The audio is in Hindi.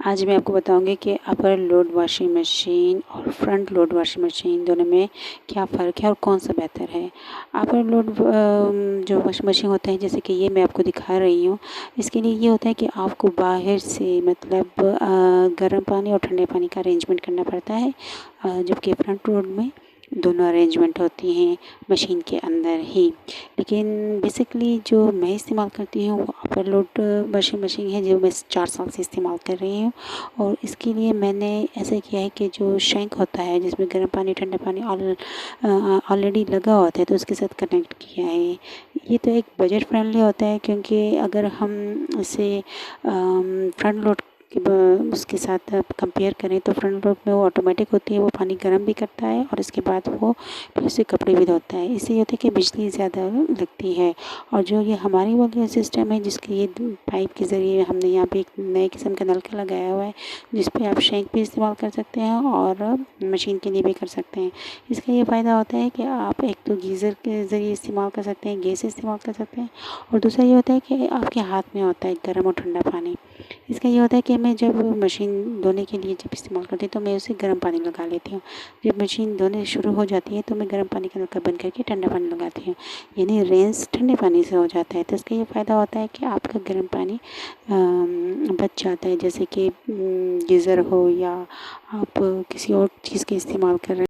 आज मैं आपको बताऊंगी कि अपर लोड वॉशिंग मशीन और फ्रंट लोड वॉशिंग मशीन दोनों में क्या फ़र्क है और कौन सा बेहतर है। अपर लोड जो वॉशिंग मशीन होते हैं, जैसे कि ये मैं आपको दिखा रही हूँ, इसके लिए ये होता है कि आपको बाहर से मतलब गर्म पानी और ठंडे पानी का अरेंजमेंट करना पड़ता है, जबकि फ्रंट लोड में दोनों अरेंजमेंट होती हैं मशीन के अंदर ही। लेकिन बेसिकली जो मैं इस्तेमाल करती हूँ वो अपर लोड वॉशिंग मशीन है, जो मैं 4 साल से इस्तेमाल कर रही हूँ। और इसके लिए मैंने ऐसा किया है कि जो शैंक होता है जिसमें गर्म पानी ठंडा पानी ऑलरेडी लगा होता है, तो उसके साथ कनेक्ट किया है। ये तो एक बजट फ्रेंडली होता है, क्योंकि अगर हम इसे फ्रंट लोड उसके साथ कंपेयर करें तो फ्रंट लोड में वो ऑटोमेटिक होती है, वो पानी गर्म भी करता है और इसके बाद वो फिर उससे कपड़े भी धोता है। इससे ये होता है कि बिजली ज़्यादा लगती है। और जो ये हमारी वाली सिस्टम है, जिसके ये पाइप के ज़रिए हमने यहाँ पे एक नए किस्म का नलका लगाया हुआ है, जिस पे आप शैंक भी इस्तेमाल कर सकते हैं और मशीन के लिए भी कर सकते हैं। इसका ये फ़ायदा होता है कि आप एक तो गीज़र के ज़रिए इस्तेमाल कर सकते हैं, गैस इस्तेमाल कर सकते हैं, और दूसरा ये होता है कि आपके हाथ में होता है गर्म और ठंडा पानी। इसका ये होता है कि मैं जब मशीन धोने के लिए जब इस्तेमाल करती हूँ तो मैं उसे गर्म पानी लगा लेती हूँ। जब मशीन धोने शुरू हो जाती है तो मैं गर्म पानी का नलका बंद करके ठंडा पानी लगाती हूँ, यानी रिंस ठंडे पानी से हो जाता है। तो इसका ये फ़ायदा होता है कि आपका गर्म पानी बच जाता है, जैसे कि गीज़र हो या आप किसी और चीज़ का इस्तेमाल कर रहे हैं।